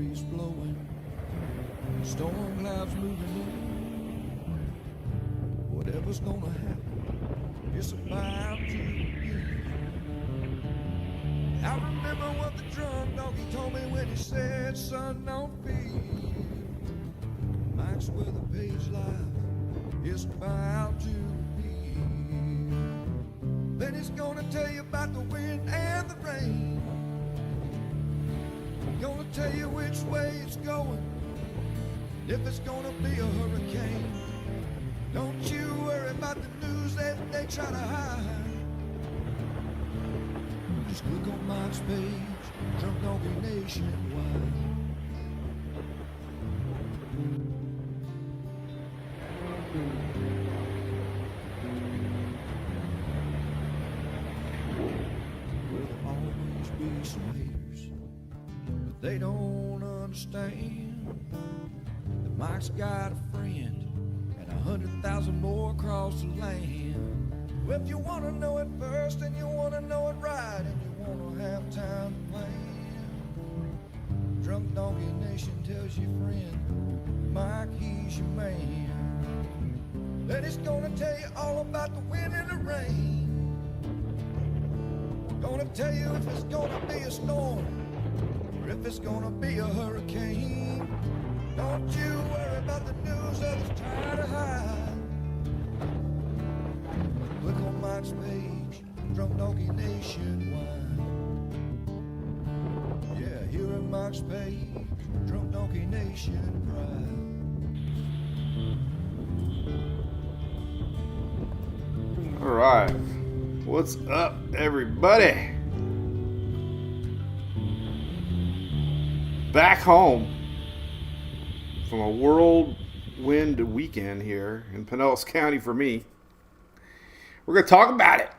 breeze blowing, storm clouds moving in. Whatever's gonna happen, it's about to begin. I remember what the drunk donkey told me when he said, son, don't fear. Mike's where the page life is about to be. Then he's gonna tell you about the wind and the rain. Gonna tell you which way it's going, if it's gonna be a hurricane. Don't you worry about the news that they try to hide. Just click on Mike's page, Drunk Donkey Nationwide. There'll always be some haters, but they don't understand that Mike's got a friend and 100,000 more across the land. Well, if you want to know it first and you want to know it right and you want to have time to plan, Drunk Donkey Nation tells your friend, Mike, he's your man. Then he's gonna tell you all about the wind and the rain. Gonna tell you if it's gonna be a storm or if it's gonna be a hurricane. Don't you worry about the news others try to hide. Click on Mike's page, Drunk Donkey Nationwide. Yeah, here at Mike's page, Drunk Donkey Nation Pride. All right, what's up, everybody? Back home from a whirlwind weekend here in Pinellas County for me. We're going to talk about it.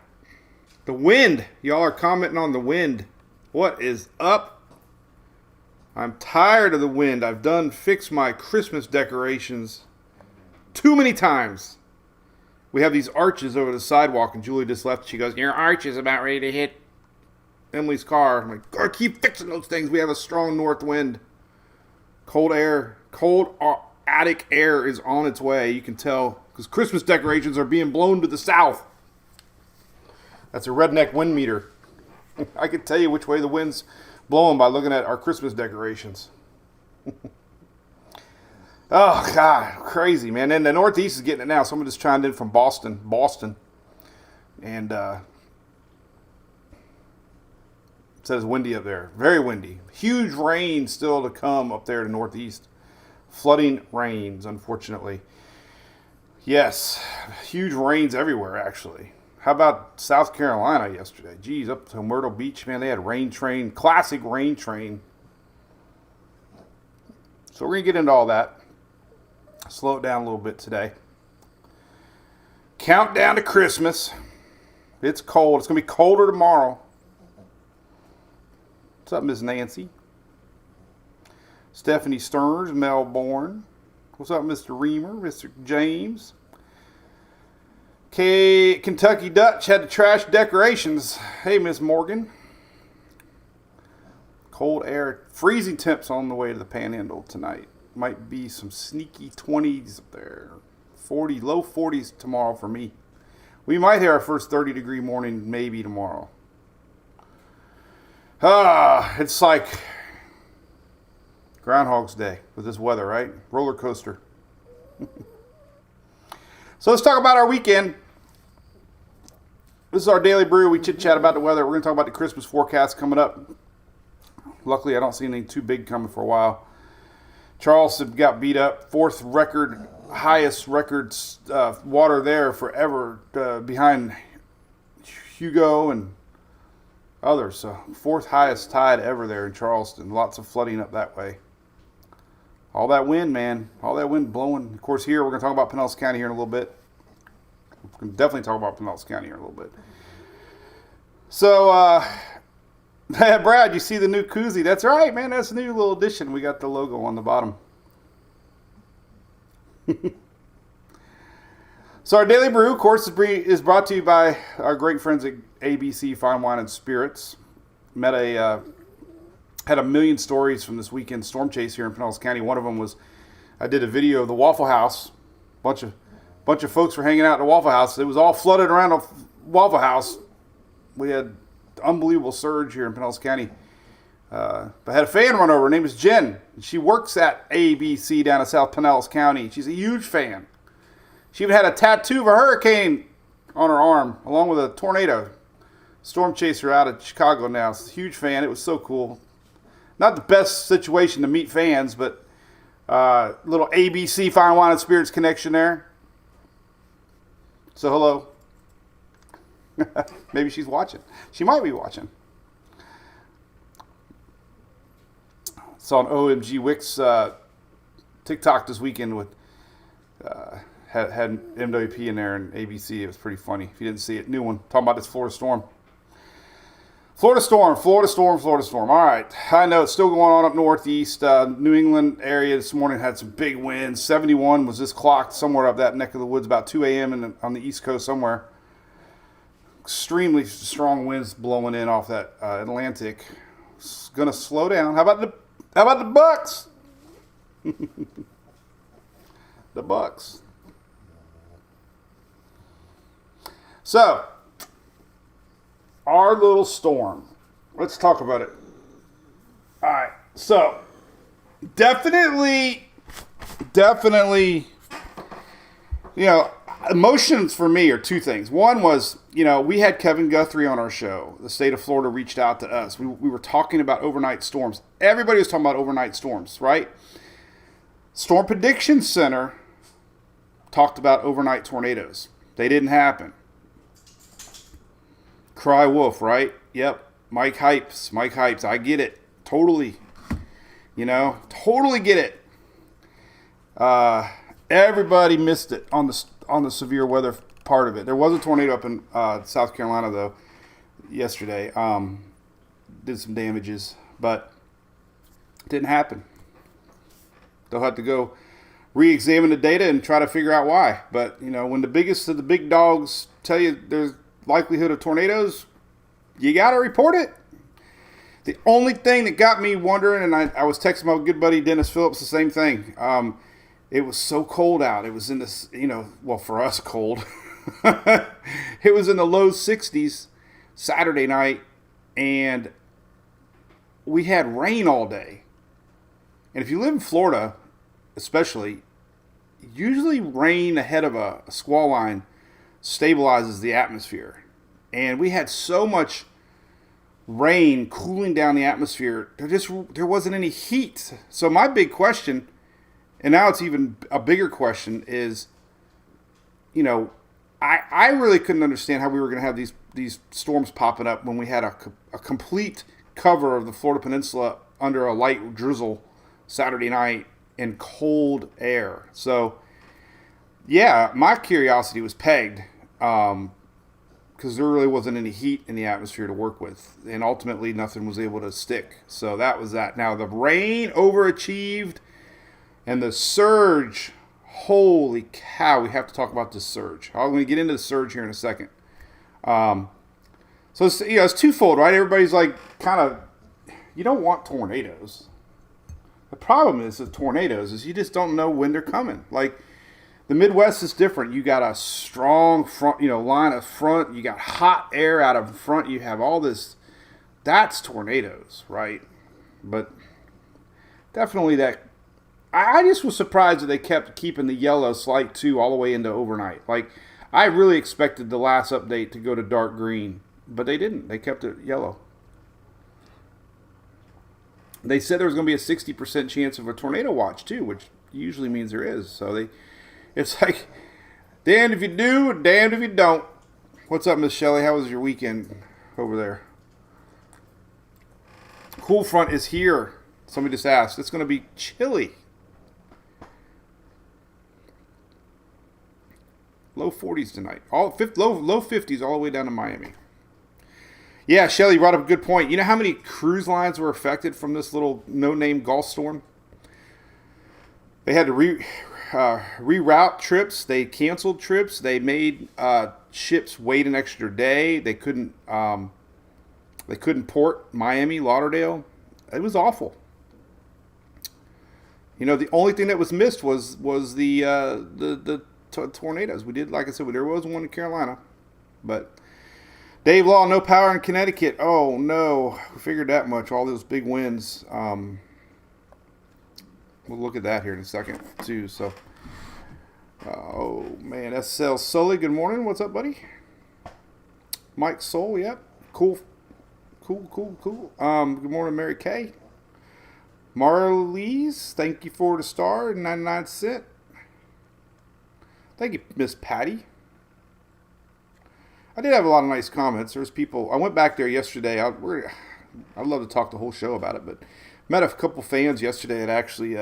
The wind. Y'all are commenting on the wind. What is up? I'm tired of the wind. I've done fixed my Christmas decorations too many times. We have these arches over the sidewalk, and Julie just left. She goes, your arch is about ready to hit Emily's car. I'm like, gotta keep fixing those things. We have a strong north wind. Cold attic air is on its way. You can tell because Christmas decorations are being blown to the south. That's a redneck wind meter. I can tell you which way the wind's blowing by looking at our Christmas decorations. Oh, God, crazy, man. And the Northeast is getting it now. Someone just chimed in from Boston. And it says windy up there. Very windy. Huge rain still to come up there to Northeast. Flooding rains, unfortunately. Yes, huge rains everywhere, actually. How about South Carolina yesterday? Geez, up to Myrtle Beach, man, they had rain train. Classic rain train. So we're going to get into all that. Slow it down a little bit today. Countdown to Christmas. It's cold. It's going to be colder tomorrow. What's up, Miss Nancy? Stephanie Stearns, Melbourne. What's up, Mr. Reamer, Mr. James? Kentucky Dutch had to trash decorations. Hey, Miss Morgan. Cold air. Freezing temps on the way to the Panhandle tonight. Might be some sneaky 20s up there. 40, low 40s tomorrow for me. We might have our first 30-degree morning maybe tomorrow. It's like Groundhog's Day with this weather, right? Roller coaster. So let's talk about our weekend. This is our daily brew. We chit-chat about the weather. We're going to talk about the Christmas forecast coming up. Luckily, I don't see anything too big coming for a while. Charleston got beat up. Highest record water there forever behind Hugo and others. So fourth highest tide ever there in Charleston. Lots of flooding up that way. All that wind, man. All that wind blowing. Of course, here we're going to talk about Pinellas County here in a little bit. We're going to definitely talk about Pinellas County here in a little bit. So, Brad, you see the new koozie? That's right, man. That's a new little addition. We got the logo on the bottom. So our daily brew, of course, is brought to you by our great friends at ABC Fine Wine and Spirits. Met a had a million stories from this weekend storm chase here in Pinellas County. One of them was I did a video of the Waffle House. Bunch of folks were hanging out at the Waffle House. It was all flooded around the Waffle House. We had unbelievable surge here in Pinellas County. But I had a fan run over. Her name is Jen. She works at ABC down in South Pinellas County. She's a huge fan. She even had a tattoo of a hurricane on her arm, along with a tornado. Storm chaser out of Chicago now. She's a huge fan. It was so cool. Not the best situation to meet fans, but little ABC Fine Wine and Spirits connection there. So hello. Maybe she's watching. She might be watching. Saw an OMG Wix TikTok this weekend with had MWP in there and ABC. It was pretty funny. If you didn't see it, new one. Talking about this Florida storm. Florida storm. All right. I know it's still going on up northeast. New England area this morning had some big winds. 71 was just clocked somewhere up that neck of the woods about 2 a.m. on the East Coast somewhere. Extremely strong winds blowing in off that Atlantic. It's going to slow down. How about the Bucks? The Bucks. So, our little storm. Let's talk about it. All right. So, definitely, emotions for me are two things. One was, we had Kevin Guthrie on our show. The state of Florida reached out to us. We were talking about overnight storms. Everybody was talking about overnight storms, right? Storm Prediction Center talked about overnight tornadoes. They didn't happen. Cry wolf, right? Yep. Mike Hypes. I get it. Totally. Totally get it. Everybody missed it on the severe weather part of it. There was a tornado up in South Carolina, though, yesterday. Did some damages, but it didn't happen. They'll have to go re-examine the data and try to figure out why. But, when the biggest of the big dogs tell you there's likelihood of tornadoes, you got to report it. The only thing that got me wondering, and I was texting my good buddy Dennis Phillips the same thing. It was so cold out. It was in this, for us cold. It was in the low 60s Saturday night, and we had rain all day. And if you live in Florida, especially, usually rain ahead of a squall line stabilizes the atmosphere. And we had so much rain cooling down the atmosphere, there wasn't any heat. So my big question, and now it's even a bigger question, is, I really couldn't understand how we were going to have these storms popping up when we had a complete cover of the Florida Peninsula under a light drizzle Saturday night and cold air. So, yeah, my curiosity was pegged because there really wasn't any heat in the atmosphere to work with. And ultimately, nothing was able to stick. So that was that. Now, the rain overachieved and the surge, holy cow, we have to talk about this surge. I'm going to get into the surge here in a second. So it's twofold, right? Everybody's like you don't want tornadoes. The problem is with tornadoes is you just don't know when they're coming. Like, the Midwest is different. You got a strong front, line of front. You got hot air out of front. You have all this. That's tornadoes, right? But definitely that. I just was surprised that they kept keeping the yellow slight 2 all the way into overnight. Like, I really expected the last update to go to dark green, but they didn't. They kept it yellow. They said there was going to be a 60% chance of a tornado watch, too, which usually means there is. So it's like, damned if you do, damned if you don't. What's up, Miss Shelley? How was your weekend over there? Cool front is here. Somebody just asked. It's going to be chilly. Low 40s tonight. Low 50s all the way down to Miami. Yeah, Shelly brought up a good point. You know how many cruise lines were affected from this little no-name Gulf storm? They had to reroute trips. They canceled trips. They made ships wait an extra day. They couldn't port Miami, Lauderdale. it was awful. You know, the only thing that was missed was the tornadoes. We did, like I said, there was one in Carolina, but Dave Law, no power in Connecticut. Oh no, we figured that much. All those big winds. We'll look at that here in a second too. So, oh man, SL Sully. Good morning. What's up, buddy? Mike Soul. Yep. Cool. Good morning, Mary Kay. Marlies, thank you for the star, 99¢. Thank you, Miss Patty. I did have a lot of nice comments. There's people. I went back there yesterday. I'd love to talk the whole show about it, but met a couple fans yesterday that actually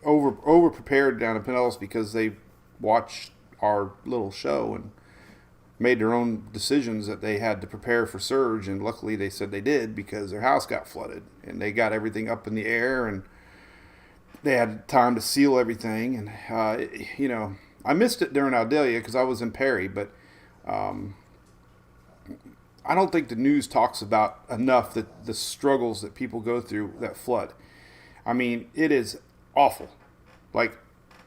over prepared down in Pinellas because they watched our little show and made their own decisions that they had to prepare for surge, and luckily they said they did because their house got flooded and they got everything up in the air and they had time to seal everything. And you know, I missed it during Aldelia because I was in Perry, but I don't think the news talks about enough that the struggles that people go through that flood. I mean, it is awful. Like,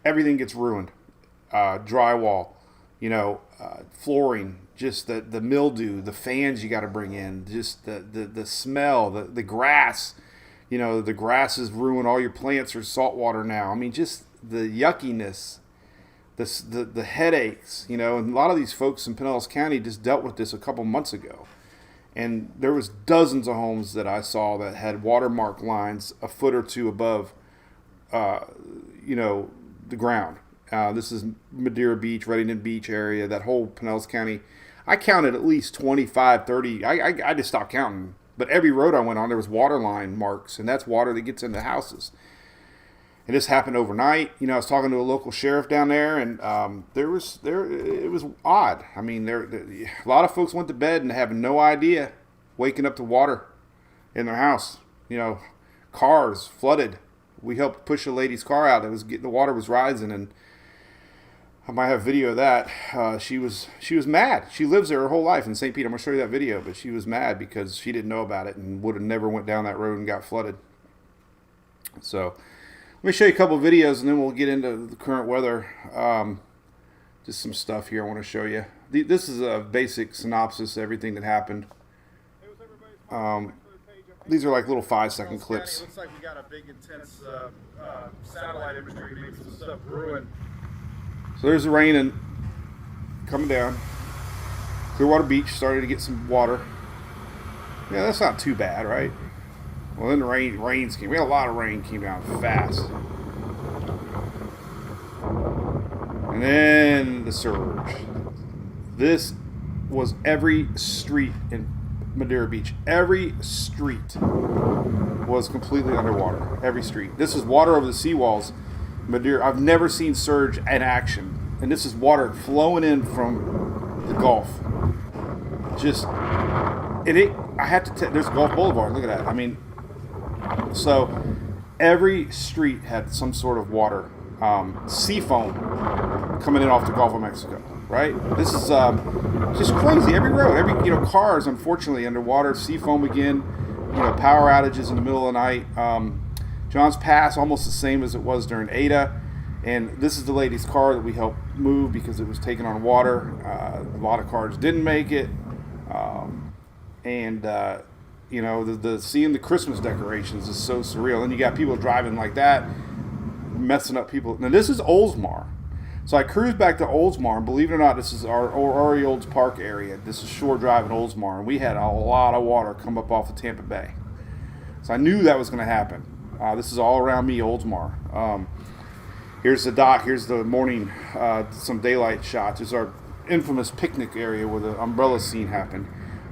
everything gets ruined. Drywall, you know, flooring, just the mildew, the fans you got to bring in, just the smell, the grass. You know, the grasses ruin all your plants are saltwater now. I mean, just the yuckiness, the headaches, you know. And a lot of these folks in Pinellas County just dealt with this a couple months ago. And there was dozens of homes that I saw that had watermark lines a foot or two above, you know, the ground. This is Madeira Beach, Reddington Beach area, that whole Pinellas County. I counted at least 25, 30. I just stopped counting. But every road I went on, there was water line marks, and that's water that gets into houses. And this happened overnight. You know, I was talking to a local sheriff down there, and it was odd. I mean, a lot of folks went to bed and having no idea, waking up to water in their house. You know, cars flooded. We helped push a lady's car out. The water was rising, and I might have video of that. She was mad. She lives there her whole life in St. Pete. I'm going to show you that video, but she was mad because she didn't know about it and would have never went down that road and got flooded. So let me show you a couple of videos and then we'll get into the current weather. Just some stuff here I want to show you. This is a basic synopsis of everything that happened. These are like little 5-second clips. It looks like we got a big, intense satellite imagery, maybe some stuff brewing. So there's the rain and coming down. Clearwater Beach started to get some water. Yeah, that's not too bad, right? Well, then the rains came. We had a lot of rain came down fast. And then the surge. This was every street in Madeira Beach. Every street was completely underwater. Every street. This is water over the seawalls. Madeira. I've never seen surge in action, and this is water flowing in from the Gulf. Just, I have to. There's Gulf Boulevard. Look at that. I mean, so every street had some sort of water, sea foam coming in off the Gulf of Mexico. Right. This is just crazy. Every road, cars, unfortunately, underwater. Sea foam again. You know, power outages in the middle of the night. John's Pass, almost the same as it was during Ada. And this is the lady's car that we helped move because it was taking on water. A lot of cars didn't make it. You know, the seeing the Christmas decorations is so surreal. And you got people driving like that, messing up people. Now, this is Oldsmar. So I cruised back to Oldsmar, and believe it or not, this is our Ori Olds Park area. This is Shore Drive in Oldsmar, and we had a lot of water come up off of Tampa Bay. So I knew that was going to happen. This is all around me, Oldsmar. Here's the dock. Here's the morning, some daylight shots. This is our infamous picnic area where the umbrella scene happened.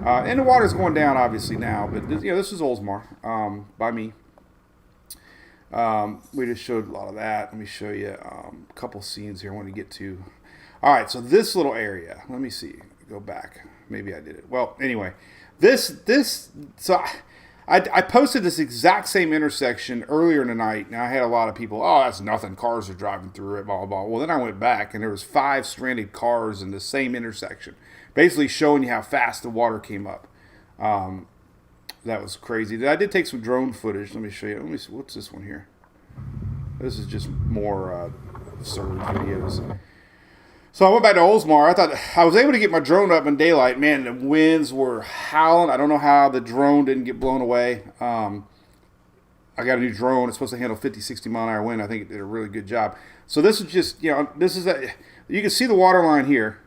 And the water's going down, obviously, now. But, this is Oldsmar by me. We just showed a lot of that. Let me show you a couple scenes here I want to get to. All right, so this little area. Let me see. Go back. Maybe I did it. Well, anyway, so I posted this exact same intersection earlier in the night, and I had a lot of people, oh, that's nothing. Cars are driving through it, blah, blah, blah. Well, then I went back, and there was 5 stranded cars in the same intersection, basically showing you how fast the water came up. that was crazy. I did take some drone footage. Let me show you. Let me see. What's this one here? This is just more surge videos. So I went back to Oldsmar. I thought I was able to get my drone up in daylight. Man, the winds were howling. I don't know how the drone didn't get blown away. I got a new drone. It's supposed to handle 50, 60 mile an hour wind. I think it did a really good job. So this is just, you can see the water line here,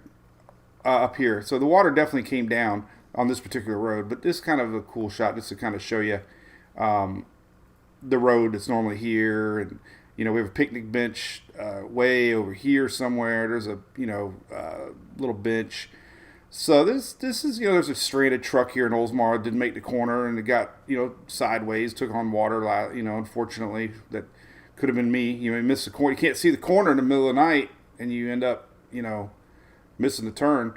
up here. So the water definitely came down on this particular road. But this is kind of a cool shot just to kind of show you the road that's normally here. And, we have a picnic bench way over here somewhere. There's a, little bench. So this is, there's a stranded truck here in Oldsmar. It didn't make the corner, and it got, sideways, took on water, unfortunately. That could have been me. You miss the corner. You can't see the corner in the middle of the night, and you end up, missing the turn.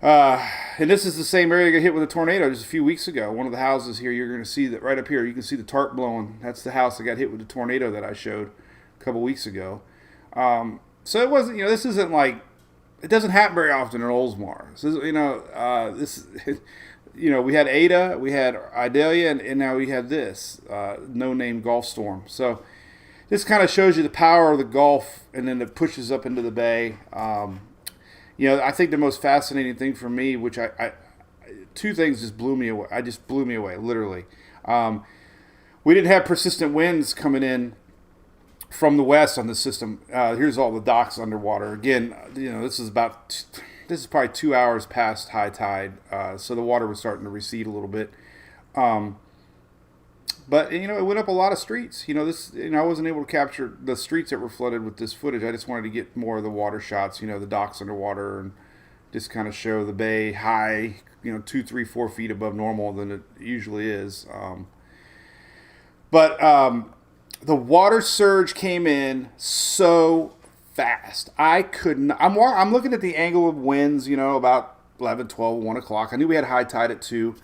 And this is the same area that got hit with a tornado just a few weeks ago. One of the houses here, you're going to see that right up here. You can see the tarp blowing. That's the house that got hit with the tornado that I showed a couple weeks ago. So it wasn't, this isn't like, it doesn't happen very often in Oldsmar. So, we had Ada, we had Idalia, and now we have this no-name Gulf storm. So this kind of shows you the power of the Gulf, and then it pushes up into the bay. I think the most fascinating thing for me, which two things just blew me away. Blew me away, literally. We didn't have persistent winds coming in from the west on the system. Here's all the docks underwater. Again, this is probably 2 hours past high tide, so the water was starting to recede a little bit. But it went up a lot of streets. I wasn't able to capture the streets that were flooded with this footage. I just wanted to get more of the water shots. The docks underwater, and just kind of show the bay high. 2, 3, 4 feet above normal than it usually is. But the water surge came in so fast. I couldn't. I'm looking at the angle of winds. About 11, 12, 1 o'clock. I knew we had high tide at 2.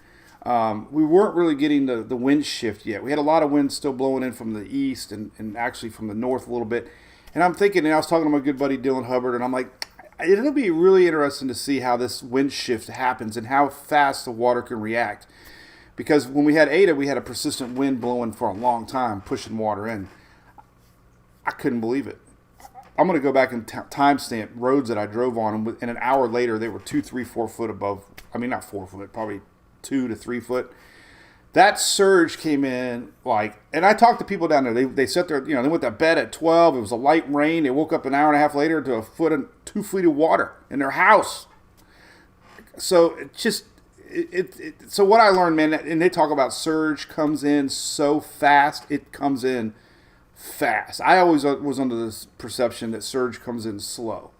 We weren't really getting the wind shift yet. We had a lot of wind still blowing in from the east and actually from the north a little bit. And I'm thinking, and I was talking to my good buddy Dylan Hubbard, and I'm like, it'll be really interesting to see how this wind shift happens and how fast the water can react. Because when we had Ada, we had a persistent wind blowing for a long time, pushing water in. I couldn't believe it. I'm going to go back and timestamp roads that I drove on, and an hour later, they were 2, 3, 4 foot above. I mean, not 4 foot, probably 2 to 3 foot. That surge came in and I talked to people down there. They sat there, they went to bed at 12. It was a light rain. They woke up an hour and a half later to 2 feet of water in their house. So so what I learned, man, and they talk about surge comes in so fast. It comes in fast. I always was under this perception that surge comes in slow,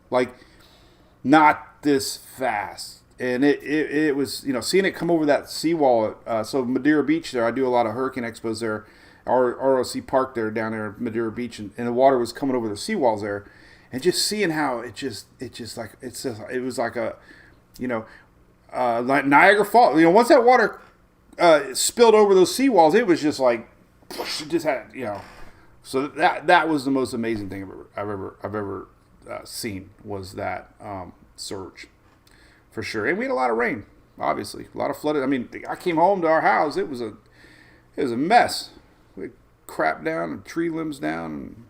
not this fast. And it was, seeing it come over that seawall. So Madeira Beach there, I do a lot of hurricane expos there, ROC Park there down there at Madeira Beach, and the water was coming over the seawalls there, and just seeing how it was like a, like Niagara Falls. Once that water spilled over those seawalls, it was just like, it just had, So that was the most amazing thing I've ever seen, was that surge. For sure. And we had a lot of rain, obviously. A lot of flooded. I mean, I came home to our house. It was a mess. We had crap down and tree limbs down. And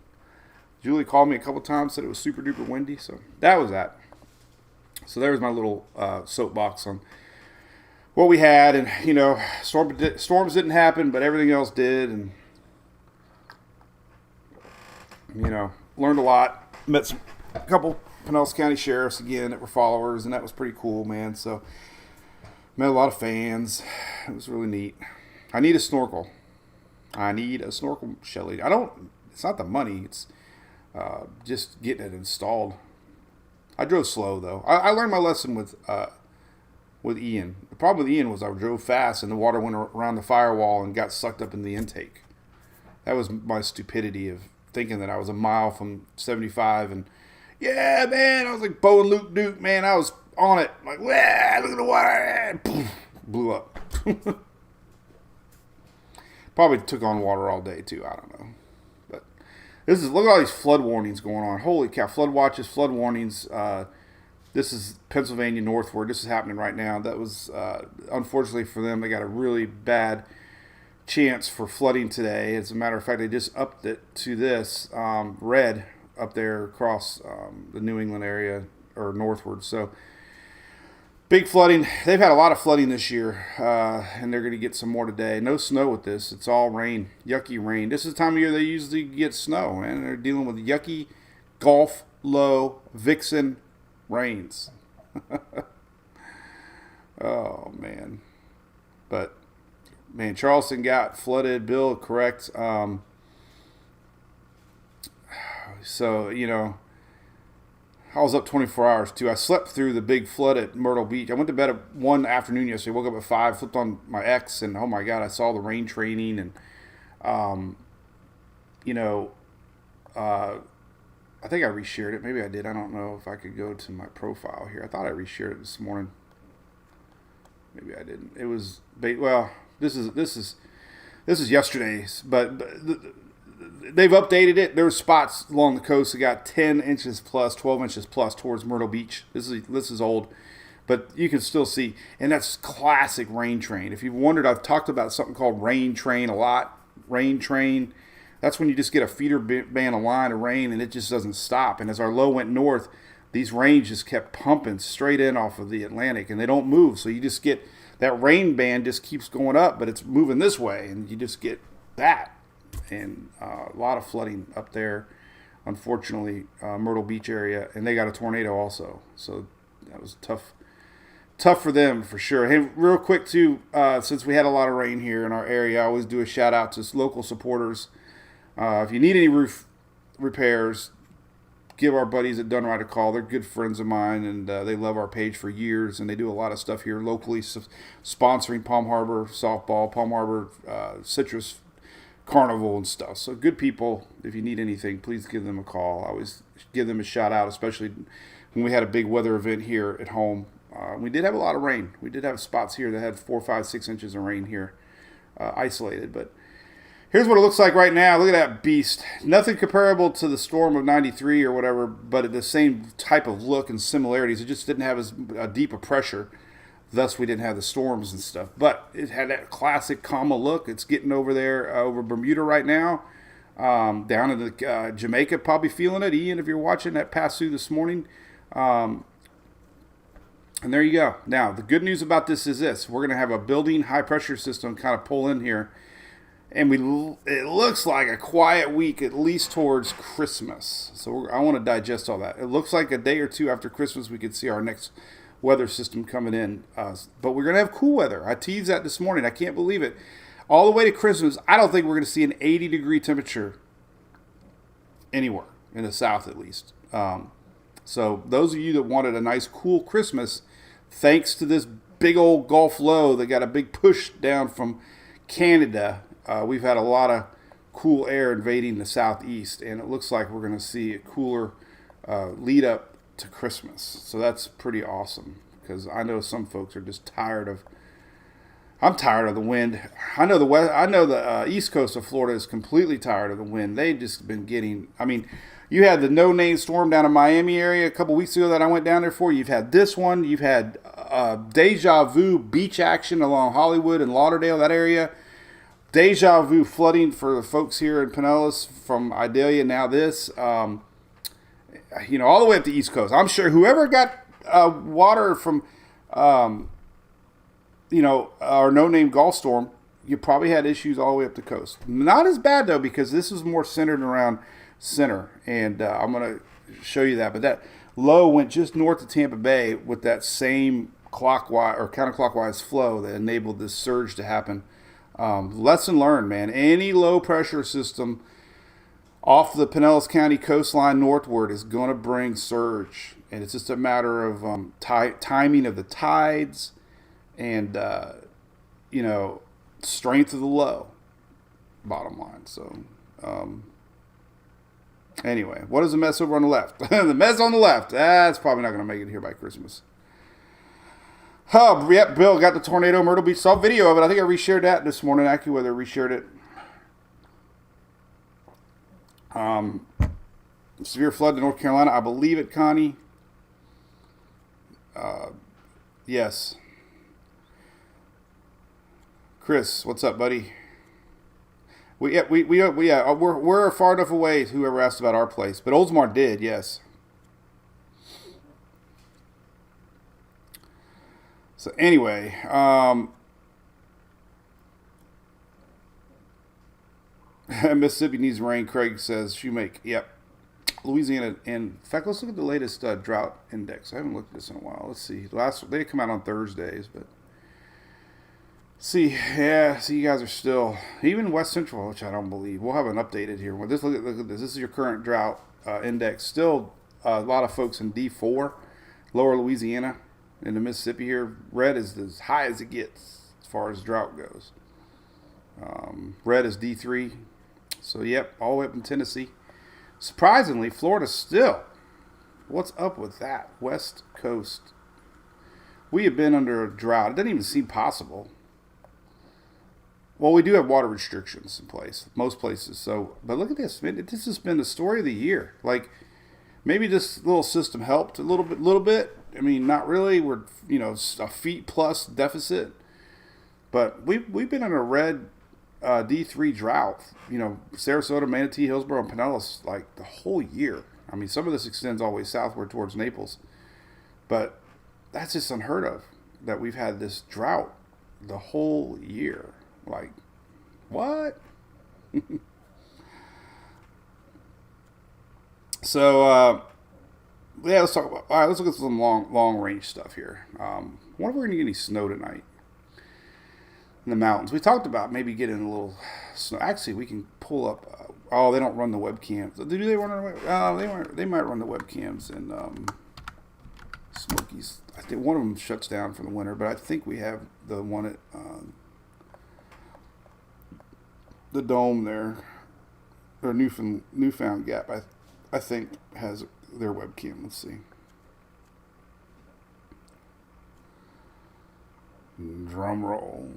Julie called me a couple times, said it was super duper windy. So that was that. So there was my little soapbox on what we had. And, storms didn't happen, but everything else did. And, learned a lot. Met a couple Pinellas County sheriffs again that were followers, and that was pretty cool, man. So met a lot of fans. It was really neat. I need a snorkel. Shelly. It's not the money. It's just getting it installed. I drove slow though. I learned my lesson with Ian. The problem with Ian was I drove fast and the water went around the firewall and got sucked up in the intake. That was my stupidity of thinking that I was a mile from 75 and yeah, man, I was like Bo and Luke Duke, man. I was on it. Like, look at the water. Blew up. Probably took on water all day, too. I don't know. But look at all these flood warnings going on. Holy cow. Flood watches, flood warnings. This is Pennsylvania northward. This is happening right now. That was, unfortunately for them, they got a really bad chance for flooding today. As a matter of fact, they just upped it to this red up there across the New England area or northward. So big flooding. They've had a lot of flooding this year, and they're going to get some more today. No snow with this. It's all rain, yucky rain. This is the time of year they usually get snow, and they're dealing with yucky Gulf low Vixen rains. Oh, man. But, man, Charleston got flooded. Bill, correct. So, you know, I was up 24 hours, too. I slept through the big flood at Myrtle Beach. I went to bed at 1 afternoon yesterday. Woke up at 5, flipped on my X, and, oh, my God, I saw the rain training. And, you know, I think I reshared it. Maybe I did. I don't know if I could go to my profile here. I thought I reshared it this morning. Maybe I didn't. It was, well, this is yesterday's, but they've updated it. There's spots along the coast that got 10 inches plus, 12 inches plus towards Myrtle Beach. This is old, but you can still see, and that's classic rain train. If you've wondered, I've talked about something called rain train a lot. Rain train. That's when you just get a feeder band, a line of rain, and it just doesn't stop. And as our low went north, these rains just kept pumping straight in off of the Atlantic, and they don't move. So you just get that rain band just keeps going up, but it's moving this way, and you just get that. And a lot of flooding up there, unfortunately, Myrtle Beach area, and they got a tornado also. So that was tough for them for sure. Hey, real quick too, since we had a lot of rain here in our area, I always do a shout out to local supporters. If you need any roof repairs, give our buddies at Dunright a call. They're good friends of mine, and they love our page for years, and they do a lot of stuff here locally, sponsoring Palm Harbor softball, Palm Harbor citrus carnival and stuff. So good people. If you need anything, please give them a call. I always give them a shout out, especially when we had a big weather event here at home. We did have a lot of rain. We did have spots here that had 4, 5, 6 inches of rain here, isolated, but here's what it looks like right now. Look at that beast. Nothing comparable to the storm of 93 or whatever, but the same type of look and similarities. It just didn't have as deep a pressure. Thus, we didn't have the storms and stuff. But it had that classic comma look. It's getting over there, over Bermuda right now. Down in the Jamaica, probably feeling it. Ian, if you're watching, that passed through this morning. And there you go. Now, the good news about this is this. We're going to have a building high-pressure system kind of pull in here. And it looks like a quiet week, at least towards Christmas. So I want to digest all that. It looks like a day or two after Christmas we could see our next weather system coming in. But we're going to have cool weather. I teased that this morning. I can't believe it. All the way to Christmas, I don't think we're going to see an 80-degree temperature anywhere, in the South at least. So those of you that wanted a nice, cool Christmas, thanks to this big old Gulf low that got a big push down from Canada, we've had a lot of cool air invading the southeast, and it looks like we're going to see a cooler lead up to Christmas. So that's pretty awesome, because I know some folks are just I'm tired of the wind. I know the east coast of Florida is completely tired of the wind. They've just been getting, you had the no-name storm down in Miami area a couple weeks ago that I went down there for. You've had this one. You've had deja vu beach action along Hollywood and Lauderdale, that area. Deja vu flooding for the folks here in Pinellas from Idalia. Now this, all the way up the East Coast. I'm sure whoever got water from, our no-name Gulf storm, you probably had issues all the way up the coast. Not as bad, though, because this is more centered around center, and I'm going to show you that. But that low went just north of Tampa Bay with that same clockwise or counterclockwise flow that enabled this surge to happen. Lesson learned, man. Any low pressure system off the Pinellas County coastline northward is going to bring surge, and it's just a matter of timing of the tides and strength of the low. Bottom line. So anyway, what is the mess over on the left? The mess on the left. That's probably not going to make it here by Christmas. Oh, yep, Bill got the tornado Myrtle Beach. Saw a video of it. I think I reshared that this morning. AccuWeather reshared it. Severe flood in North Carolina. I believe it, Connie. Yes. Chris, what's up, buddy? We're far enough away. Whoever asked about our place, but Oldsmar did, yes. So anyway, Mississippi needs rain. Craig says Shoemake. Yep. Louisiana, and in fact, let's look at the latest drought index. I haven't looked at this in a while. Let's see. They come out on Thursdays, but see, you guys are still even West Central, which I don't believe. We'll have an updated here. Well, look at this. This is your current drought index. Still, a lot of folks in D4, lower Louisiana, in the Mississippi here. Red is as high as it gets as far as drought goes. Red is D3. So, yep, all the way up in Tennessee. Surprisingly, Florida still. What's up with that? West Coast. We have been under a drought. It doesn't even seem possible. Well, we do have water restrictions in place, most places. So, but look at this. This has been the story of the year. Like, maybe this little system helped a little bit. I mean, not really. We're, a feet plus deficit. But we've been in a red D3 drought, Sarasota, Manatee, Hillsborough, and Pinellas, like the whole year. I mean, some of this extends all the way southward towards Naples, but that's just unheard of that we've had this drought the whole year. Like, what? So, let's talk about. All right, let's look at some long range stuff here. I wonder if we're gonna get any snow tonight. In the mountains, we talked about maybe getting a little snow. Actually, we can pull up. They don't run the webcams. Do they run? They might run the webcams in Smokies. I think one of them shuts down for the winter, but I think we have the one at the Dome there, or Newfound Gap. I think has their webcam. Let's see. Drum roll.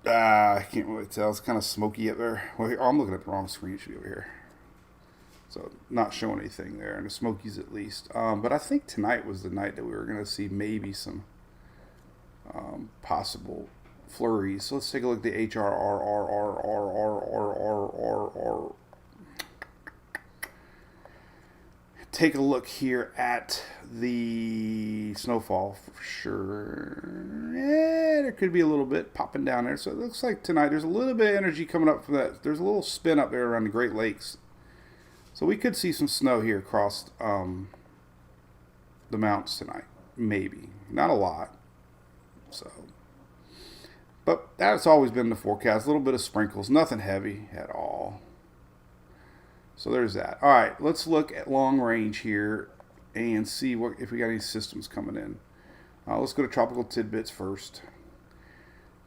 I can't really tell. It's kind of smoky up there. Well, I'm looking at the wrong screen. It should be over here. So, not showing anything there. And the Smokies at least. But I think tonight was the night that we were going to see maybe some possible flurries. So, let's take a look at the HRRRRRRRRRR. Take a look here at the snowfall for sure. There could be a little bit popping down there. So it looks like tonight there's a little bit of energy coming up from that. There's a little spin up there around the Great Lakes. So we could see some snow here across the mountains tonight. Maybe. Not a lot. So, but that's always been the forecast. A little bit of sprinkles. Nothing heavy at all. So there's that. All right, let's look at long range here and see if we got any systems coming in. Let's go to Tropical Tidbits first.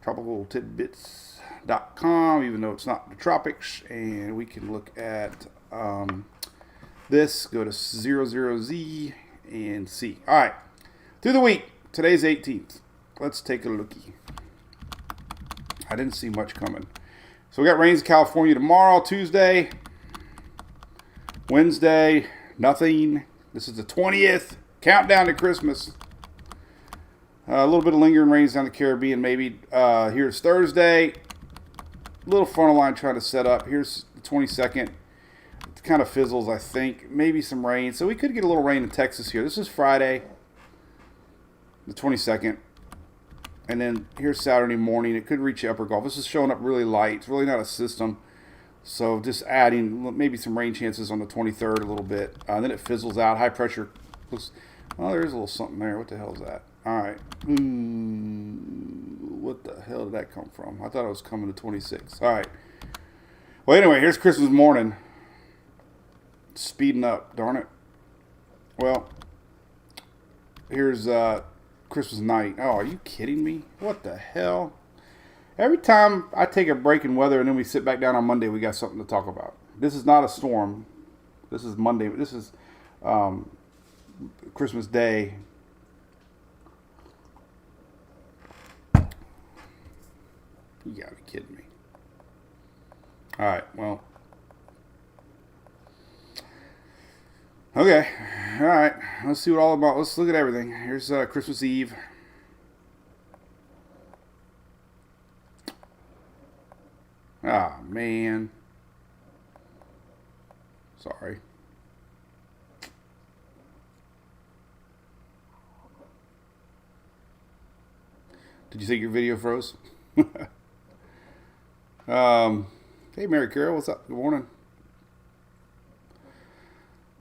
TropicalTidbits.com, even though it's not the tropics. And we can look at this. Go to 00Z and see. All right, through the week. Today's 18th. Let's take a lookie. I didn't see much coming. So we got rains in California tomorrow, Tuesday. Wednesday, nothing. This is the 20th. Countdown to Christmas. A little bit of lingering rains down the Caribbean, maybe. Here's Thursday. Little frontal line trying to set up. Here's the 22nd. It kind of fizzles, I think. Maybe some rain. So we could get a little rain in Texas here. This is Friday, the 22nd. And then here's Saturday morning. It could reach the upper Gulf. This is showing up really light. It's really not a system. So just adding maybe some rain chances on the 23rd a little bit. Then it fizzles out. High pressure looks. Well, there's a little something there. What the hell is that? All right. What the hell did that come from? I thought it was coming to 26. All right. Well, anyway, here's Christmas morning. Speeding up. Darn it. Well, here's Christmas night. Oh, are you kidding me? What the hell? Every time I take a break in weather and then we sit back down on Monday, we got something to talk about. This is not a storm. This is Monday. This is Christmas Day. You gotta be kidding me. All right, well. Okay. All right. Let's see what all about. Let's look at everything. Here's Christmas Eve. Ah, man. Sorry. Did you think your video froze? Hey, Mary Carol, what's up? Good morning.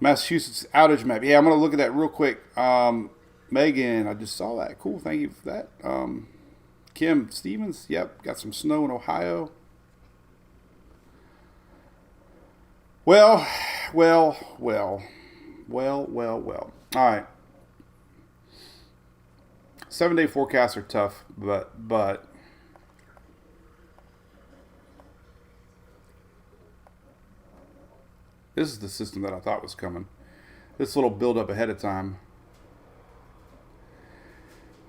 Massachusetts outage map. Yeah, I'm going to look at that real quick. Megan, I just saw that. Cool, thank you for that. Kim Stevens, yep, got some snow in Ohio. Well. All right. 7-day forecasts are tough, but this is the system that I thought was coming. This little build up ahead of time.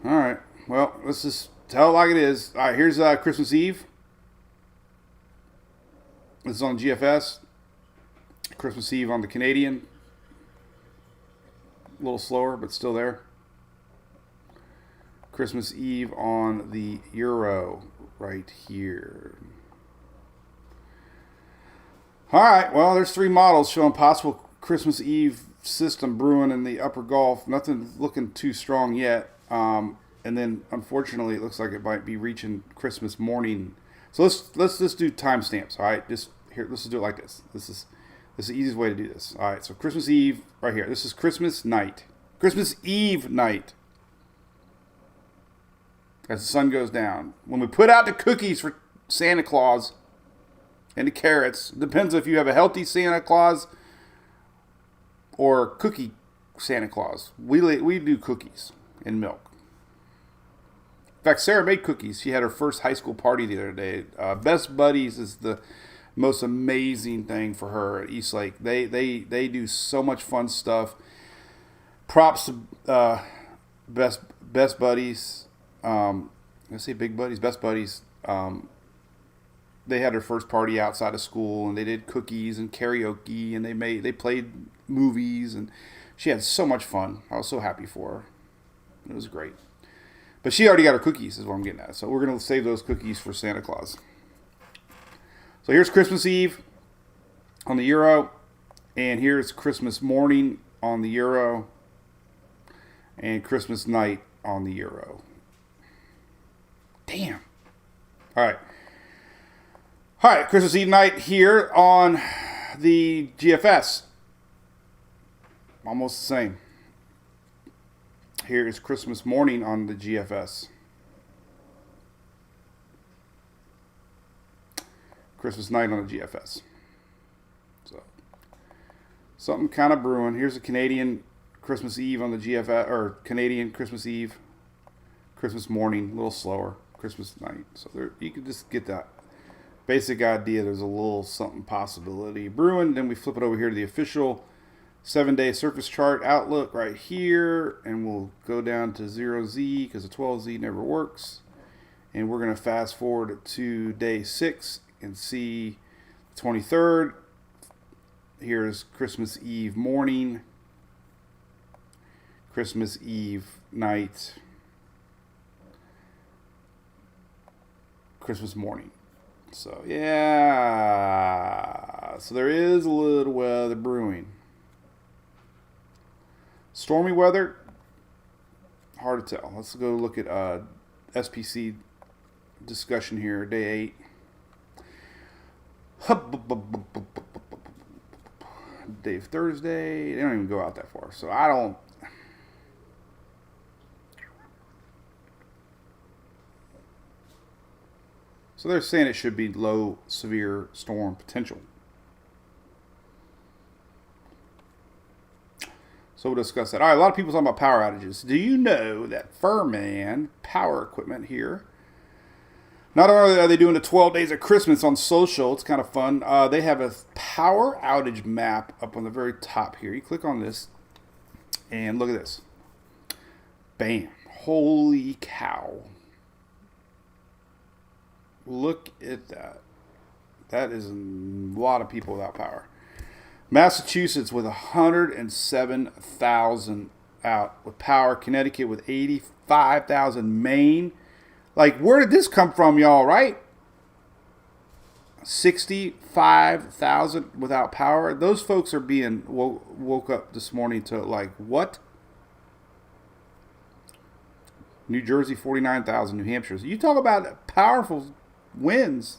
All right. Well, let's just tell it like it is. All right. Here's Christmas Eve. This is on GFS. Christmas Eve on the Canadian. A little slower, but still there. Christmas Eve on the Euro right here. All right, well, there's 3 models showing possible Christmas Eve system brewing in the upper Gulf. Nothing looking too strong yet. And then, unfortunately, it looks like it might be reaching Christmas morning. So let's just do timestamps. All right, just here. Let's just do it like this. This is the easiest way to do this. All right, so Christmas Eve right here. This is Christmas night. Christmas Eve night. As the sun goes down. When we put out the cookies for Santa Claus and the carrots, depends if you have a healthy Santa Claus or cookie Santa Claus. We do cookies and milk. In fact, Sarah made cookies. She had her first high school party the other day. Best Buddies is the most amazing thing for her at Eastlake. They do so much fun stuff. Props to Best Buddies. Let's say Big Buddies, Best Buddies. They had their first party outside of school, and they did cookies and karaoke, and they played movies, and she had so much fun. I was so happy for her. It was great. But she already got her cookies, is what I'm getting at. So we're going to save those cookies for Santa Claus. So here's Christmas Eve on the Euro, and here's Christmas morning on the Euro, and Christmas night on the Euro. Damn. All right, Christmas Eve night here on the GFS. Almost the same. Here is Christmas morning on the GFS. Christmas night on the GFS. So, something kind of brewing. Here's a Canadian Christmas Eve on the GFS, or Canadian Christmas Eve. Christmas morning, a little slower. Christmas night. So there, you can just get that basic idea. There's a little something possibility brewing. Then we flip it over here to the official 7-day surface chart outlook right here, and we'll go down to 0Z because the 12Z never works. And we're going to fast forward to day 6 and see the 23rd. Here's Christmas Eve morning, Christmas Eve night, Christmas morning. So yeah, so there is a little weather brewing. Stormy weather, hard to tell. Let's go look at SPC discussion here, day 8. Day of Thursday. They don't even go out that far, so I don't. So they're saying it should be low severe storm potential. So we'll discuss that. All right, a lot of people talking about power outages. Do you know that Furman Power Equipment here, not only are they doing the 12 days of Christmas on social, it's kind of fun. They have a power outage map up on the very top here. You click on this and look at this. Bam. Holy cow. Look at that. That is a lot of people without power. Massachusetts with 107,000 out with power. Connecticut with 85,000. Maine. Like, where did this come from, y'all, right? 65,000 without power. Those folks are being woke up this morning to, like, what? New Jersey, 49,000. New Hampshire. You talk about powerful winds.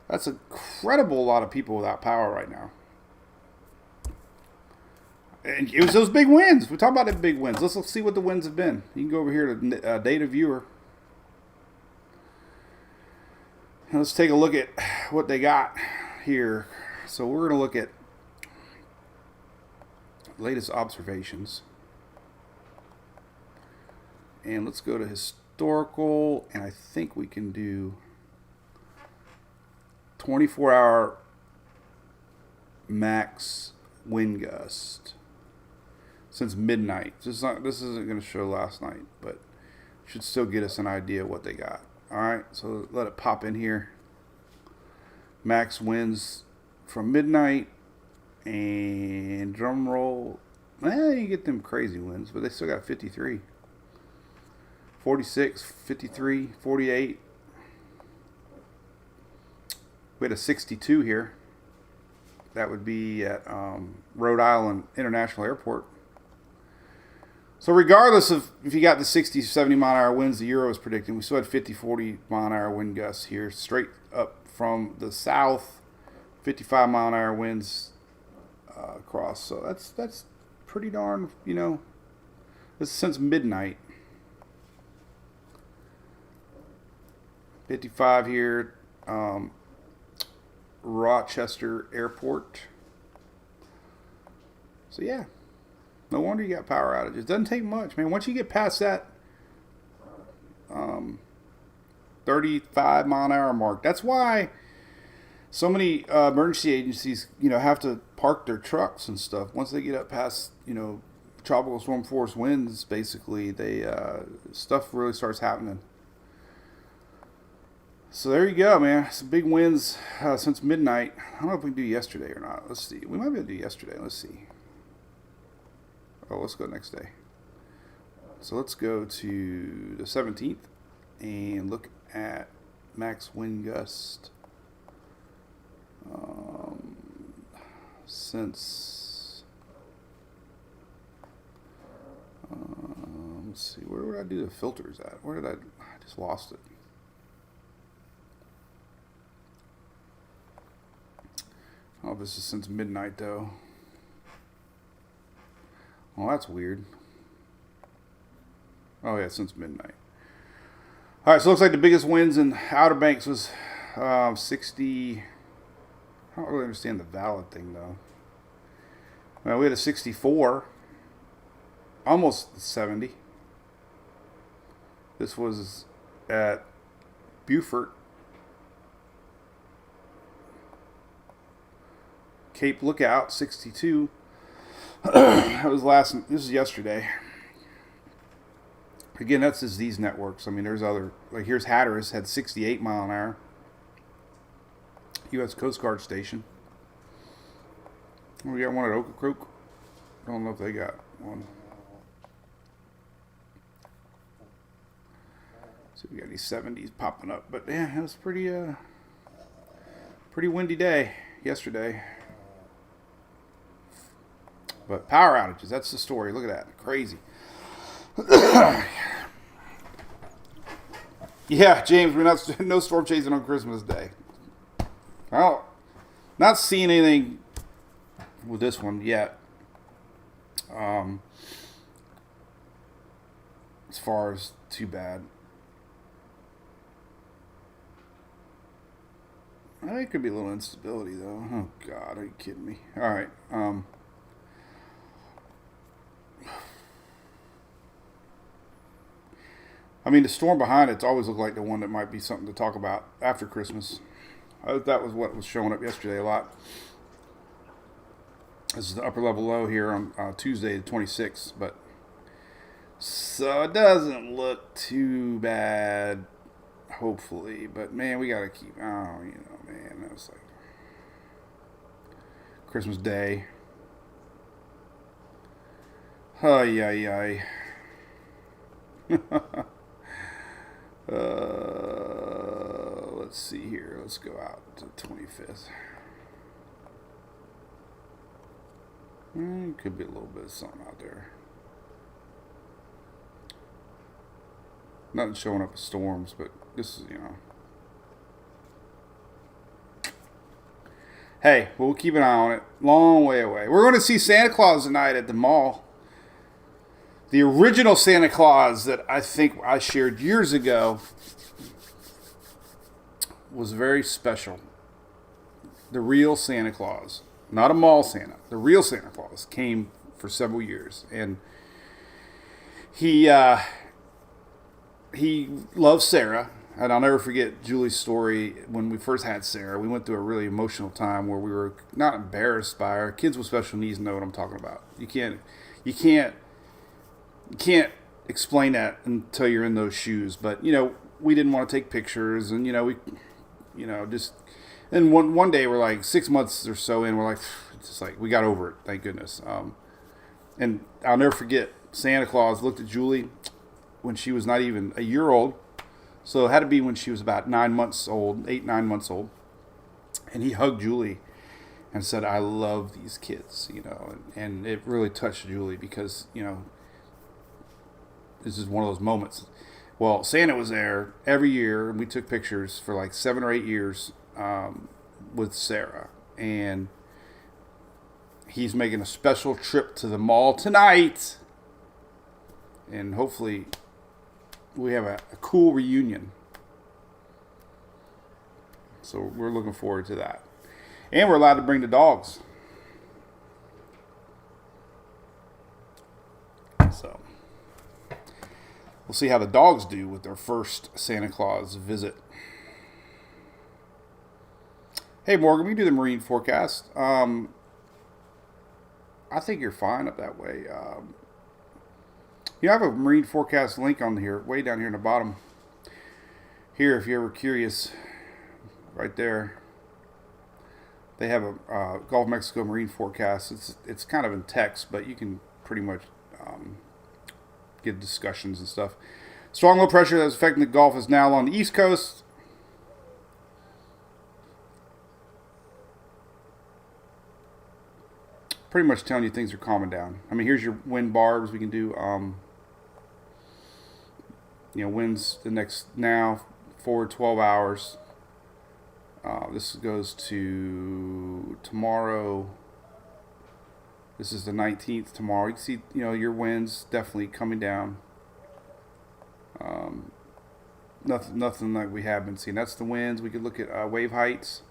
That's an incredible lot of people without power right now. And it was those big winds. We're talking about the big winds. Let's see what the winds have been. You can go over here to data viewer. And let's take a look at what they got here. So we're going to look at latest observations. And let's go to historical. And I think we can do 24-hour max wind gust since midnight. This isn't going to show last night, but should still get us an idea of what they got. All right, so let it pop in here. Max winds from midnight, and drum roll. You get them crazy winds, but they still got 53. 46, 53, 48. We had a 62 here. That would be at Rhode Island International Airport. So regardless of if you got the 60, 70 mile an hour winds the Euro is predicting, we still had 50, 40 mile an hour wind gusts here, straight up from the south, 55 mile an hour winds across. So that's pretty darn, this is since midnight. 55 here, Rochester Airport. So yeah. No wonder you got power outages. Doesn't take much, man. Once you get past that 35 mile an hour mark, that's why so many emergency agencies, have to park their trucks and stuff. Once they get up past, tropical storm force winds, basically, they stuff really starts happening. So there you go, man. Some big winds since midnight. I don't know if we can do yesterday or not. Let's see. We might be able to do yesterday. Let's see. Oh, let's go next day. So let's go to the 17th and look at max wind gust since let's see, where would I do the filters at? Where did I just lost it. Oh, this is since midnight though. Well, that's weird. Oh, yeah, since midnight. All right, so it looks like the biggest winds in Outer Banks was 60. I don't really understand the valid thing, though. Well, we had a 64. Almost 70. This was at Beaufort. Cape Lookout, 62. This is yesterday. Again, that's just these networks. I mean, there's other, like here's Hatteras had 68 mile an hour. U.S. Coast Guard station. We got one at Ocracoke. I don't know if they got one. So we got these 70s popping up, but yeah, it was pretty windy day yesterday. But power outages, that's the story. Look at that. Crazy. Yeah, James, we're no storm chasing on Christmas Day. Well, not seeing anything with this one yet. As far as too bad. I think it could be a little instability, though. Oh, God, are you kidding me? All right. I mean, the storm behind it's always looked like the one that might be something to talk about after Christmas. That was what was showing up yesterday a lot. This is the upper level low here on Tuesday the 26th, but so it doesn't look too bad, hopefully. But man, we gotta keep. Man, that was like Christmas Day. Ay, ay, ay. Let's see here. Let's go out to the 25th. Could be a little bit of something out there. Nothing showing up as storms, but this is, Hey, we'll keep an eye on it. Long way away. We're going to see Santa Claus tonight at the mall. The original Santa Claus that I think I shared years ago was very special. The real Santa Claus, not a mall Santa, the real Santa Claus came for several years. And he loves Sarah. And I'll never forget Julie's story when we first had Sarah. We went through a really emotional time where we were not embarrassed by her. Kids with special needs know what I'm talking about. You can't explain that until you're in those shoes. But we didn't want to take pictures, and just. Then one day we're like 6 months or so in, we're like, it's just like we got over it, thank goodness. And I'll never forget, Santa Claus looked at Julie when she was not even a year old. So it had to be when she was about 9 months old, 9 months old. And he hugged Julie and said, "I love these kids," and it really touched Julie because, this is one of those moments. Well, Santa was there every year, and we took pictures for like 7 or 8 years with Sarah. And he's making a special trip to the mall tonight. And hopefully we have a cool reunion. So we're looking forward to that. And we're allowed to bring the dogs. So we'll see how the dogs do with their first Santa Claus visit. Hey, Morgan, we do the marine forecast. I think you're fine up that way. I have a marine forecast link on here, way down here in the bottom. Here, if you're ever curious, right there. They have a Gulf of Mexico marine forecast. It's kind of in text, but you can pretty much get discussions and stuff. Strong low pressure that's affecting the Gulf is now along the East Coast. Pretty much telling you things are calming down. I mean, here's your wind barbs. We can do, winds the next now forward 12 hours. This goes to tomorrow. This is the 19th tomorrow. You can see, your winds definitely coming down. Nothing like we have been seeing. That's the winds. We could look at wave heights.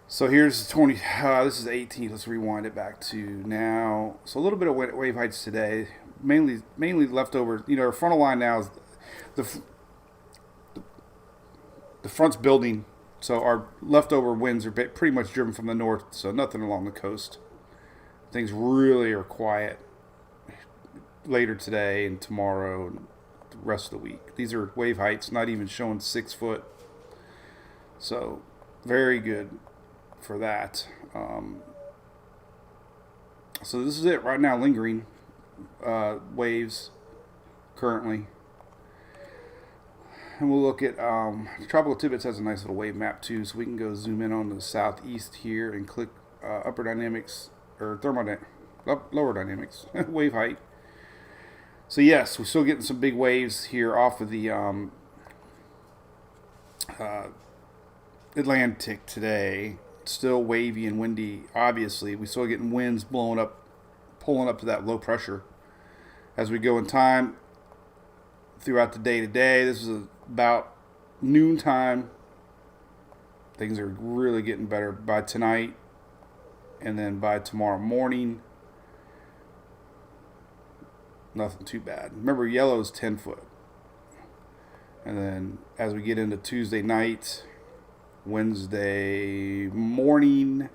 So here's the 20. This is the 18th. Let's rewind it back to now. So a little bit of wave heights today. Mainly leftover. Our frontal line now is the front's building. So our leftover winds are pretty much driven from the north. So nothing along the coast. Things really are quiet later today and tomorrow and the rest of the week. These are wave heights, not even showing 6 foot. So very good for that. So this is it right now, lingering waves currently. And we'll look at Tropical Tidbits has a nice little wave map too, so we can go zoom in on the southeast here and click upper dynamics or lower dynamics wave height. So yes, we're still getting some big waves here off of the Atlantic today. Still wavy and windy. Obviously, we still getting winds pulling up to that low pressure as we go in time throughout the day today. This is about noontime. Things are really getting better by tonight, and then by tomorrow morning, nothing too bad. Remember, yellow is 10 foot, and then as we get into Tuesday night, Wednesday morning,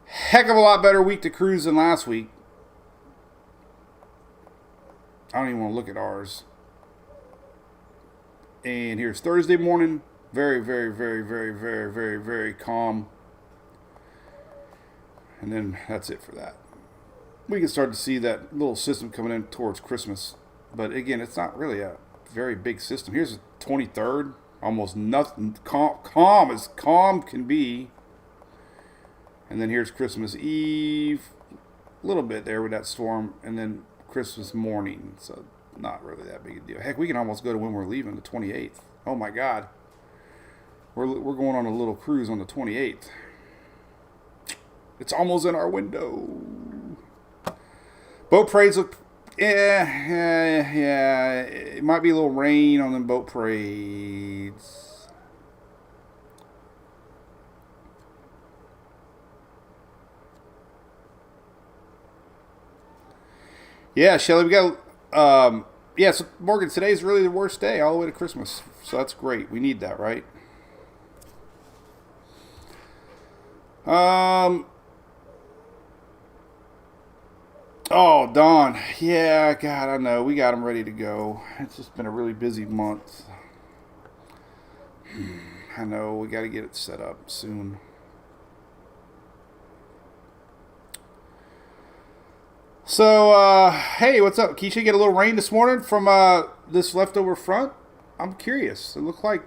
heck of a lot better week to cruise than last week. I don't even want to look at ours. And here's Thursday morning, very, very, very, very, very, very, very calm. And then that's it for that. We can start to see that little system coming in towards Christmas. But again, it's not really a very big system. Here's the 23rd. Almost nothing. Calm as calm can be. And then here's Christmas Eve. A little bit there with that storm. And then Christmas morning. So not really that big a deal. Heck, we can almost go to when we're leaving, the 28th. Oh my God. We're going on a little cruise on the 28th. It's almost in our window. Boat parades look, yeah. It might be a little rain on the boat parades. Yeah, Shelly, we got, so Morgan, today's really the worst day all the way to Christmas. So that's great. We need that, right? Oh, Dawn. Yeah, God, I know. We got them ready to go. It's just been a really busy month. I know. We got to get it set up soon. So, hey, what's up? Keisha, get a little rain this morning from this leftover front? I'm curious. It looked like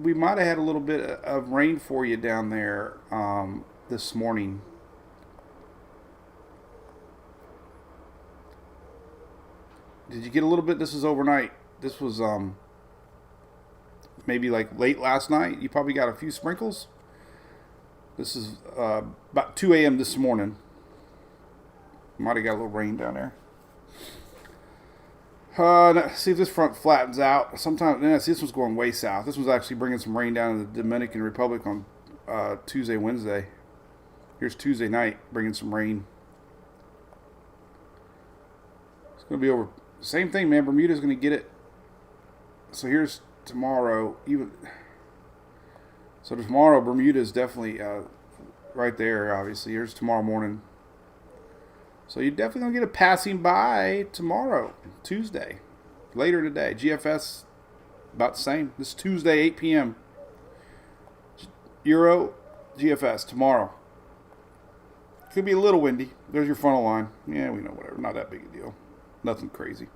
we might have had a little bit of rain for you down there this morning. Did you get a little bit? This was overnight. This was maybe like late last night. You probably got a few sprinkles. This is about 2 a.m. this morning. Might have got a little rain down there. See if this front flattens out. Sometimes, see, this one's going way south. This one's actually bringing some rain down in the Dominican Republic on Tuesday, Wednesday. Here's Tuesday night, bringing some rain. It's going to be over. Same thing, man. Bermuda's going to get it. So here's tomorrow. So tomorrow, Bermuda is definitely right there, obviously. Here's tomorrow morning. So you're definitely going to get a passing by tomorrow, Tuesday, later today. GFS, about the same. This Tuesday, 8 p.m. Euro, GFS, tomorrow. Could be a little windy. There's your funnel line. Yeah, we know, whatever. Not that big a deal. Nothing crazy.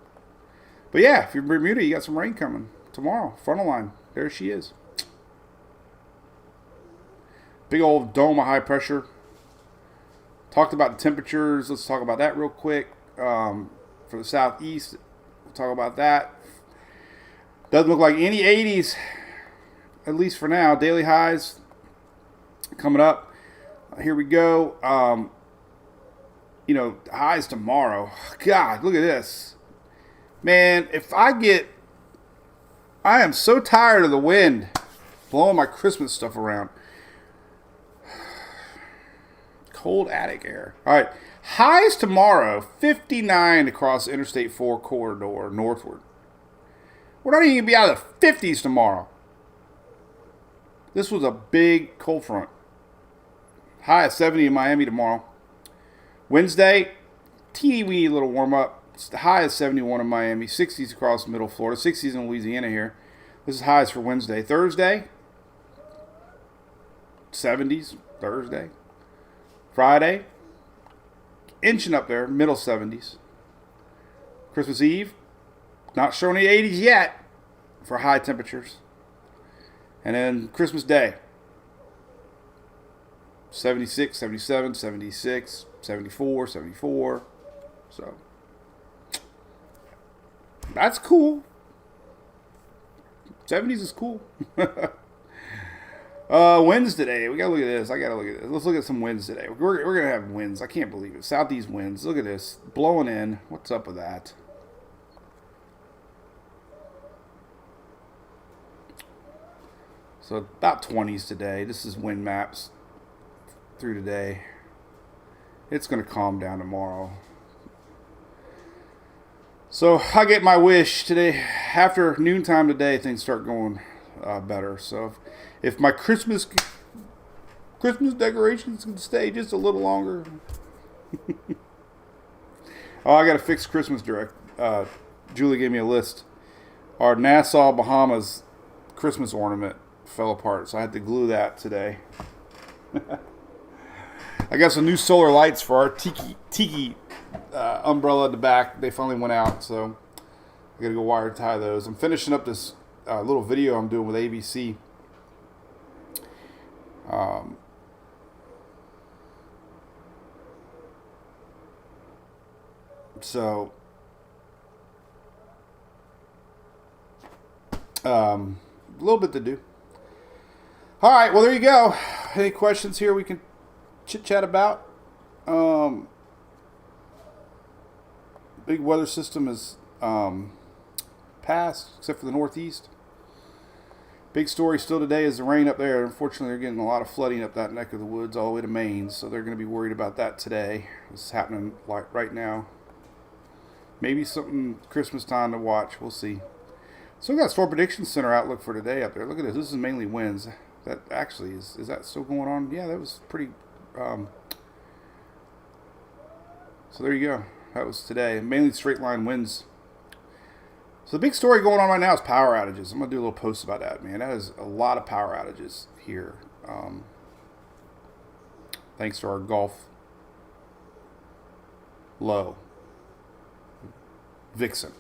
But yeah, if you're in Bermuda, you got some rain coming tomorrow. Funnel line. There she is. Big old dome of high pressure. Talked about the temperatures. Let's talk about that real quick. For the southeast, we'll talk about that. Doesn't look like any 80s, at least for now. Daily highs coming up. Here we go. Highs tomorrow. God, look at this. Man, I am so tired of the wind blowing my Christmas stuff around. Cold attic air. All right. Highs tomorrow, 59 across Interstate 4 corridor northward. We're not even going to be out of the 50s tomorrow. This was a big cold front. High of 70 in Miami tomorrow. Wednesday, teeny weeny little warm up. The high is 71 in Miami. 60s across middle Florida. 60s in Louisiana here. This is highs for Wednesday. Thursday, 70s. Thursday. Friday, inching up there, middle 70s. Christmas Eve, not showing the 80s yet for high temperatures. And then Christmas Day, 76, 77, 76, 74, 74. So, that's cool. 70s is cool. Winds today. We gotta look at this. I gotta look at this. Let's look at some winds today. We're gonna have winds. I can't believe it. Southeast winds. Look at this. Blowing in. What's up with that? So about 20s today. This is wind maps through today. It's gonna calm down tomorrow. So I get my wish today. After noontime today, things start going better. So if my Christmas decorations can stay just a little longer. Oh, I got to fix Christmas direct. Julie gave me a list. Our Nassau, Bahamas Christmas ornament fell apart, so I had to glue that today. I got some new solar lights for our tiki umbrella at the back. They finally went out, so I gotta go wire tie those. I'm finishing up this little video I'm doing with ABC. So a little bit to do. All right, well, there you go. Any questions here we can chit chat about? Big weather system is passed, except for the Northeast. Big story still today is the rain up there. Unfortunately, they're getting a lot of flooding up that neck of the woods all the way to Maine, so they're going to be worried about that today. It's happening like right now. Maybe something Christmas time to watch. We'll see. So we got Storm Prediction Center outlook for today up there. Look at this. This is mainly winds. That actually is that still going on? Yeah, that was pretty. So there you go. That was today. Mainly straight line winds. So the big story going on right now is power outages. I'm gonna do a little post about that, man. That is a lot of power outages here. Thanks to our Gulf low. Vixen.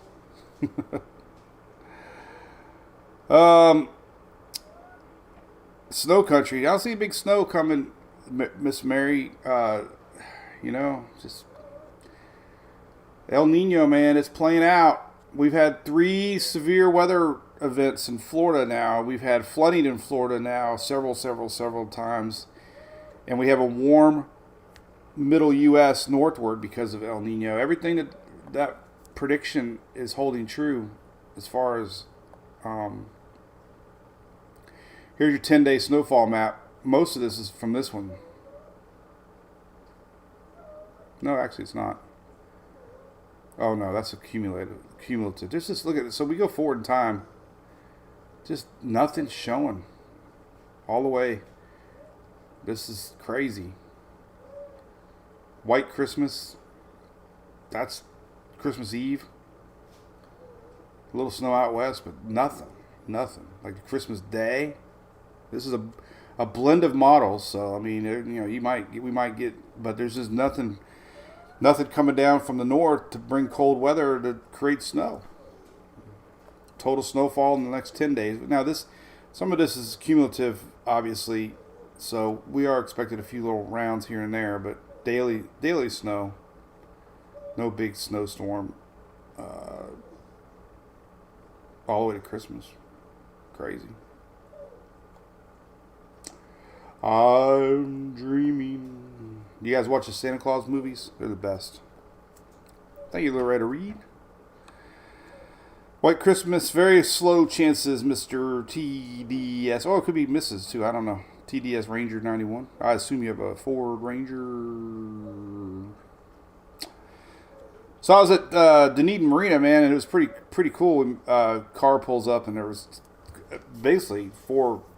Snow country. I don't see a big snow coming, Miss Mary. Just El Nino, man. It's playing out. We've had 3 severe weather events in Florida now. We've had flooding in Florida now several times. And we have a warm middle U.S. northward because of El Nino. Everything that prediction is holding true as far as here's your 10-day snowfall map. Most of this is from this one. No, actually it's not. Oh no, that's cumulative. Just look at it. So we go forward in time. Just nothing's showing all the way. This is crazy. White Christmas. That's Christmas Eve. A little snow out west, but nothing. Like Christmas Day. This is a blend of models. So I mean, we might get, but there's just nothing coming down from the north to bring cold weather to create snow. Total snowfall in the next 10 days. Now some of this is cumulative, obviously. So we are expecting a few little rounds here and there, but daily snow. No big snowstorm all the way to Christmas. Crazy. I'm dreaming. You guys watch the Santa Claus movies? They're the best. Thank you, Loretta Reed. White Christmas, very slow chances, Mr. TDS. Oh, it could be Mrs. too. I don't know. TDS Ranger 91. I assume you have a Ford Ranger. So I was at Dunedin Marina, man, and it was pretty cool. When car pulls up, and there was basically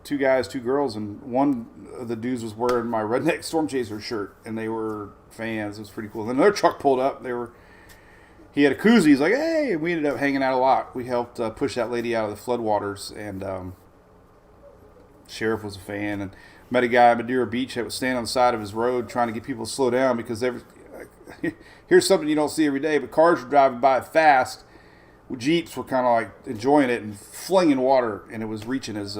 2 guys, 2 girls, and one of the dudes was wearing my Redneck Storm Chaser shirt, and they were fans. It was pretty cool. Then another truck pulled up. He had a koozie. He's like, hey, and we ended up hanging out a lot. We helped push that lady out of the floodwaters, and sheriff was a fan, and met a guy at Madeira Beach that was standing on the side of his road trying to get people to slow down because here's something you don't see every day, but cars were driving by fast. Jeeps were kind of like enjoying it and flinging water, and it was reaching his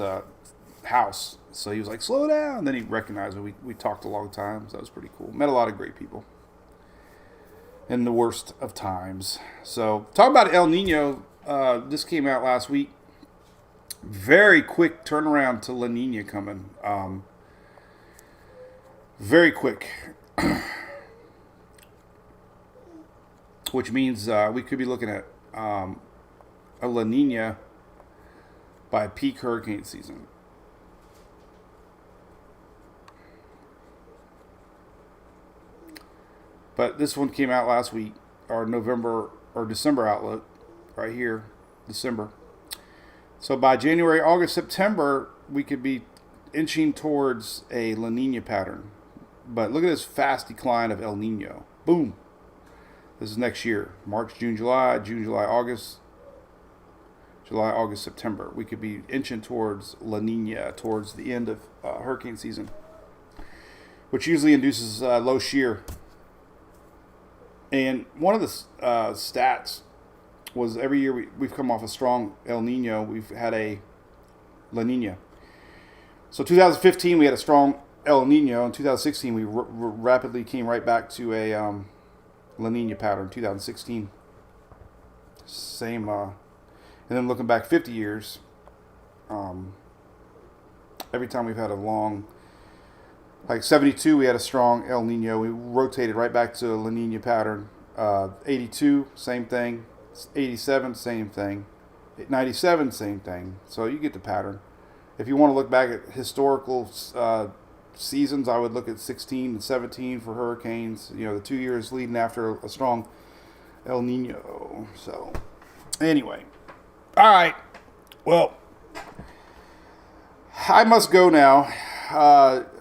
house. So he was like, slow down. And then he recognized me. We talked a long time, so that was pretty cool. Met a lot of great people in the worst of times. So talking about El Nino, this came out last week. Very quick turnaround to La Nina coming. Very quick. Which means we could be looking at a La Nina by peak hurricane season. But this one came out last week, our November or December outlook, right here, December. So by January, August, September, we could be inching towards a La Nina pattern. But look at this fast decline of El Nino. Boom. This is next year. March, June, July, August. July, August, September. We could be inching towards La Nina, towards the end of hurricane season. which usually induces low shear. And one of the stats was every year we've come off a strong El Nino, we've had a La Nina. So 2015 we had a strong El Nino. In 2016 we rapidly came right back to a La Nina pattern. 2016, same. And then looking back 50 years, every time we've had a long, like 72, we had a strong El Nino. We rotated right back to a La Nina pattern. 82, same thing. 87, same thing. 97, same thing. So you get the pattern. If you want to look back at historical seasons, I would look at 16 and 17 for hurricanes. You know, the 2 years leading after a strong El Nino. So, anyway. All right. Well, I must go now.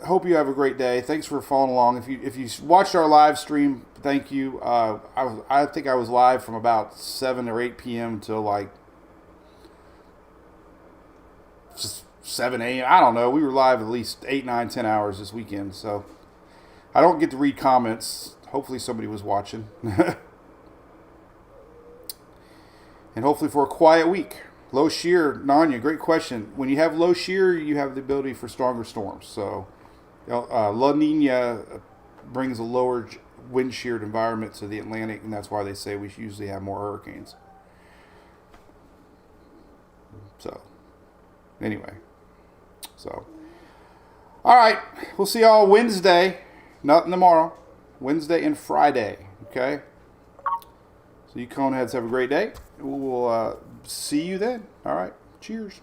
Hope you have a great day. Thanks for following along. If you watched our live stream, thank you. I think I was live from about 7 or 8 p.m. till like 7 a.m. I don't know. We were live at least 8, 9, 10 hours this weekend. So I don't get to read comments. Hopefully somebody was watching. And hopefully for a quiet week. Low shear, Nanya, great question. When you have low shear, you have the ability for stronger storms. So La Nina brings a lower wind sheared environment to the Atlantic, and that's why they say we usually have more hurricanes. So, anyway. So, all right. We'll see y'all Wednesday. Nothing tomorrow. Wednesday and Friday. Okay? So you Coneheads have a great day. We'll see you then. All right. Cheers.